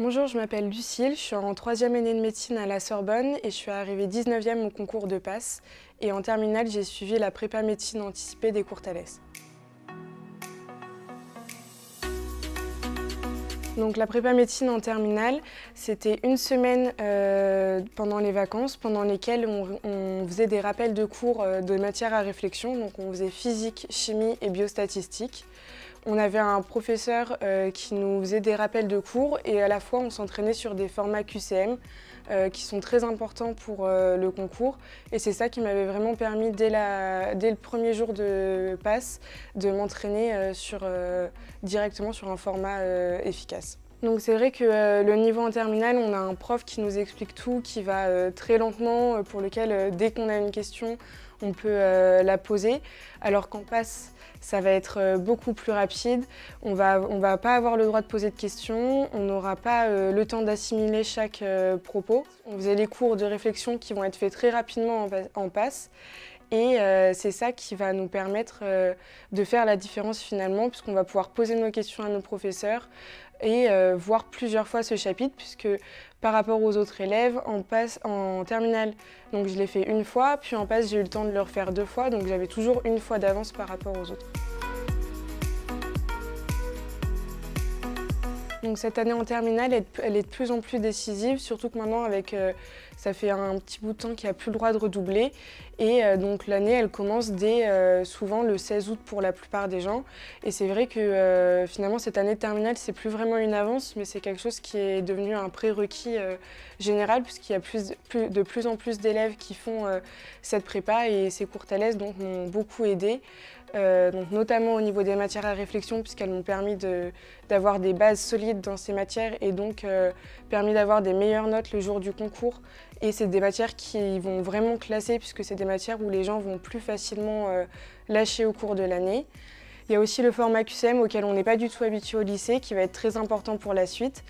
Bonjour, je m'appelle Lucille, je suis en 3e année de médecine à la Sorbonne et je suis arrivée 19e au concours de PASS. Et en terminale, j'ai suivi la prépa médecine anticipée des Courtales. Donc la prépa médecine en terminale, c'était une semaine pendant les vacances, pendant lesquelles on faisait des rappels de cours de matières à réflexion. Donc on faisait physique, chimie et biostatistique. On avait un professeur qui nous faisait des rappels de cours et à la fois on s'entraînait sur des formats QCM qui sont très importants pour le concours. Et c'est ça qui m'avait vraiment permis dès le premier jour de PASS de m'entraîner directement sur un format efficace. Donc c'est vrai que le niveau en terminale, on a un prof qui nous explique tout, qui va très lentement, pour lequel dès qu'on a une question, on peut la poser. Alors qu'en PASS, ça va être beaucoup plus rapide. On va pas avoir le droit de poser de questions, on n'aura pas le temps d'assimiler chaque propos. On faisait les cours de réflexion qui vont être faits très rapidement en PASS. Et c'est ça qui va nous permettre de faire la différence finalement, puisqu'on va pouvoir poser nos questions à nos professeurs et voir plusieurs fois ce chapitre, puisque par rapport aux autres élèves, en terminale, donc je l'ai fait une fois, puis en PASS, j'ai eu le temps de le refaire 2 fois, donc j'avais toujours une fois d'avance par rapport aux autres. Donc cette année en terminale, elle est de plus en plus décisive, surtout que maintenant, ça fait un petit bout de temps qu'il n'y a plus le droit de redoubler. Et donc l'année, elle commence dès souvent le 16 août pour la plupart des gens. Et c'est vrai que finalement, cette année de terminale, c'est plus vraiment une avance, mais c'est quelque chose qui est devenu un prérequis général, puisqu'il y a de plus en plus d'élèves qui font cette prépa. Et ces Courtales donc m'ont beaucoup aidée. Donc notamment au niveau des matières à réflexion, puisqu'elles m'ont permis d'avoir des bases solides dans ces matières et donc permis d'avoir des meilleures notes le jour du concours. Et c'est des matières qui vont vraiment classer, puisque c'est des matières où les gens vont plus facilement lâcher au cours de l'année. Il y a aussi le format QCM auquel on n'est pas du tout habitué au lycée, qui va être très important pour la suite.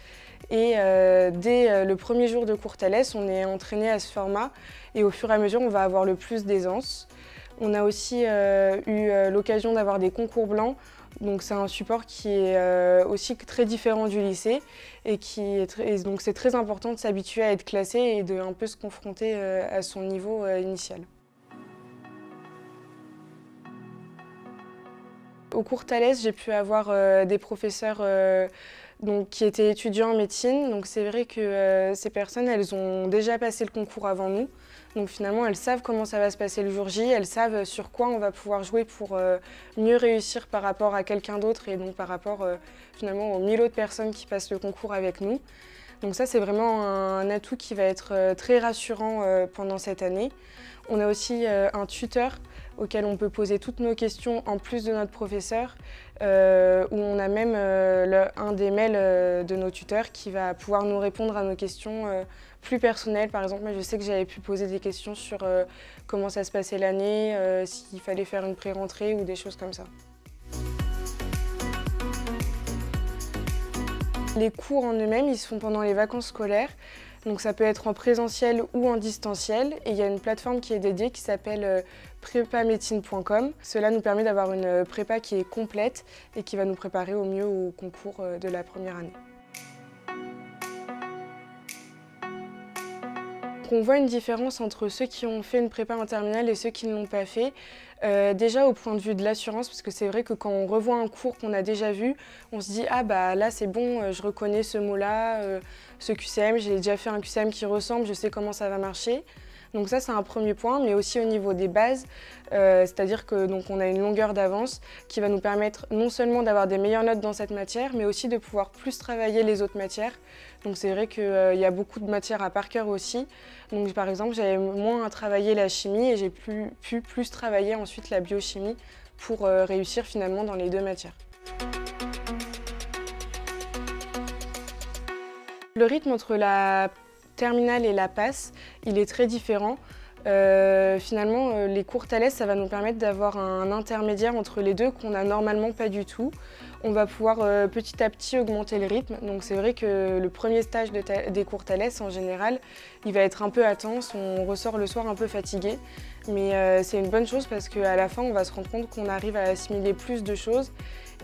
Et dès le premier jour de Courtales, on est entraîné à ce format et au fur et à mesure, on va avoir le plus d'aisance. On a aussi eu l'occasion d'avoir des concours blancs, donc c'est un support qui est aussi très différent du lycée et donc c'est très important de s'habituer à être classé et de un peu se confronter à son niveau initial. Au Courtales, j'ai pu avoir des professeurs qui étaient étudiants en médecine. Donc c'est vrai que ces personnes, elles ont déjà passé le concours avant nous. Donc finalement, elles savent comment ça va se passer le jour J, elles savent sur quoi on va pouvoir jouer pour mieux réussir par rapport à quelqu'un d'autre et donc par rapport finalement aux 1000 autres personnes qui passent le concours avec nous. Donc ça, c'est vraiment un atout qui va être très rassurant pendant cette année. On a aussi un tuteur auquel on peut poser toutes nos questions en plus de notre professeur, où on a même un des mails de nos tuteurs qui va pouvoir nous répondre à nos questions plus personnelles. Par exemple, moi, je sais que j'avais pu poser des questions sur comment ça se passait l'année, s'il fallait faire une pré-rentrée ou des choses comme ça. Les cours en eux-mêmes, ils se font pendant les vacances scolaires. Donc ça peut être en présentiel ou en distanciel. Et il y a une plateforme qui est dédiée qui s'appelle prepamedecine.com. Cela nous permet d'avoir une prépa qui est complète et qui va nous préparer au mieux au concours de la première année. On voit une différence entre ceux qui ont fait une prépa en terminale et ceux qui ne l'ont pas fait. Déjà au point de vue de l'assurance, parce que c'est vrai que quand on revoit un cours qu'on a déjà vu, on se dit « Ah bah là c'est bon, je reconnais ce mot-là, ce QCM, j'ai déjà fait un QCM qui ressemble, je sais comment ça va marcher ». Donc ça c'est un premier point, mais aussi au niveau des bases, c'est-à-dire que on a une longueur d'avance qui va nous permettre non seulement d'avoir des meilleures notes dans cette matière, mais aussi de pouvoir plus travailler les autres matières. Donc c'est vrai qu'il y a beaucoup de matières à par cœur aussi. Donc par exemple j'avais moins à travailler la chimie et j'ai pu plus travailler ensuite la biochimie pour réussir finalement dans les 2 matières. Le rythme entre la terminale et la PASS, il est très différent. Finalement, les cours Thalès, ça va nous permettre d'avoir un intermédiaire entre les deux qu'on n'a normalement pas du tout. On va pouvoir petit à petit augmenter le rythme. Donc c'est vrai que le premier stage des cours Thalès, en général, il va être un peu intense. On ressort le soir un peu fatigué. Mais c'est une bonne chose parce qu'à la fin, on va se rendre compte qu'on arrive à assimiler plus de choses.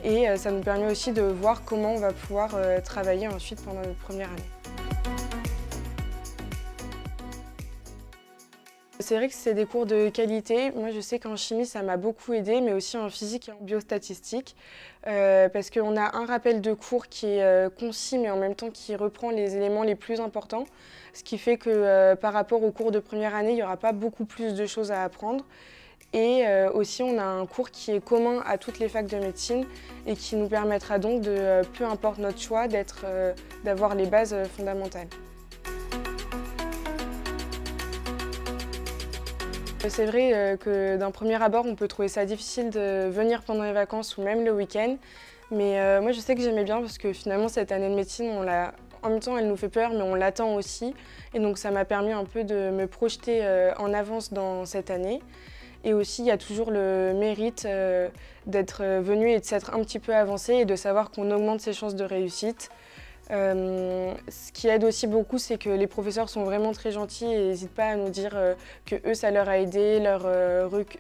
Et ça nous permet aussi de voir comment on va pouvoir travailler ensuite pendant notre première année. C'est vrai que c'est des cours de qualité. Moi, je sais qu'en chimie, ça m'a beaucoup aidé, mais aussi en physique et en biostatistique, parce qu'on a un rappel de cours qui est concis, mais en même temps qui reprend les éléments les plus importants, ce qui fait que par rapport aux cours de première année, il n'y aura pas beaucoup plus de choses à apprendre. Et aussi, on a un cours qui est commun à toutes les facs de médecine et qui nous permettra donc de, peu importe notre choix, d'avoir les bases fondamentales. C'est vrai que d'un premier abord, on peut trouver ça difficile de venir pendant les vacances ou même le week-end. Mais moi, je sais que j'aimais bien parce que finalement, cette année de médecine, en même temps, elle nous fait peur, mais on l'attend aussi. Et donc, ça m'a permis un peu de me projeter en avance dans cette année. Et aussi, il y a toujours le mérite d'être venu et de s'être un petit peu avancé et de savoir qu'on augmente ses chances de réussite. Ce qui aide aussi beaucoup, c'est que les professeurs sont vraiment très gentils et n'hésitent pas à nous dire que eux, ça leur a aidé,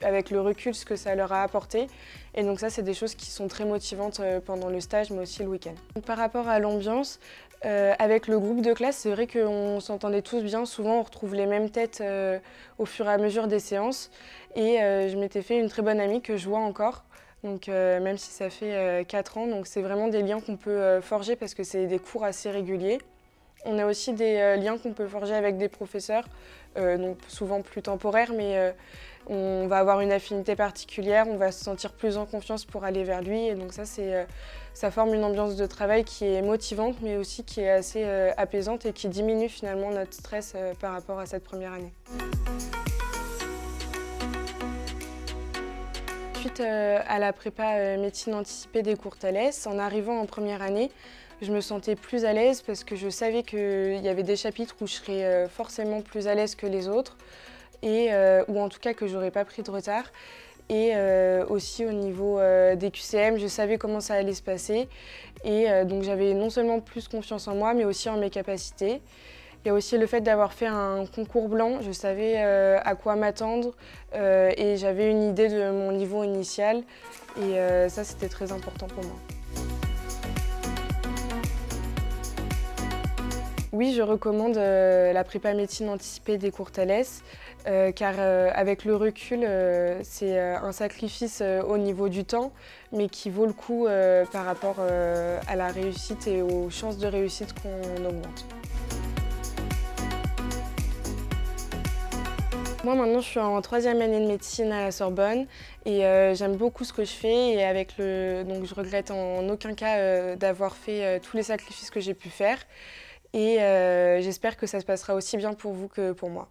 avec le recul, ce que ça leur a apporté. Et donc ça, c'est des choses qui sont très motivantes pendant le stage, mais aussi le week-end. Par rapport à l'ambiance, avec le groupe de classe, c'est vrai qu'on s'entendait tous bien. Souvent, on retrouve les mêmes têtes au fur et à mesure des séances. Et je m'étais fait une très bonne amie que je vois encore. Donc, même si ça fait 4 ans, donc c'est vraiment des liens qu'on peut forger parce que c'est des cours assez réguliers. On a aussi des liens qu'on peut forger avec des professeurs, donc souvent plus temporaires, mais on va avoir une affinité particulière, on va se sentir plus en confiance pour aller vers lui. Et donc ça forme une ambiance de travail qui est motivante, mais aussi qui est assez apaisante et qui diminue finalement notre stress par rapport à cette première année. Suite à la prépa médecine anticipée des cours Thalès, en arrivant en première année, je me sentais plus à l'aise parce que je savais qu'il y avait des chapitres où je serais forcément plus à l'aise que les autres, ou en tout cas que j'aurais pas pris de retard. Et aussi au niveau des QCM, je savais comment ça allait se passer. Et donc j'avais non seulement plus confiance en moi, mais aussi en mes capacités. Il y a aussi le fait d'avoir fait un concours blanc, je savais à quoi m'attendre et j'avais une idée de mon niveau initial et ça c'était très important pour moi. Oui, je recommande la prépa médecine anticipée des cours Thalès car avec le recul, c'est un sacrifice au niveau du temps mais qui vaut le coup par rapport à la réussite et aux chances de réussite qu'on augmente. Moi maintenant je suis en 3e année de médecine à la Sorbonne et j'aime beaucoup ce que je fais et donc je regrette en aucun cas d'avoir fait tous les sacrifices que j'ai pu faire et j'espère que ça se passera aussi bien pour vous que pour moi.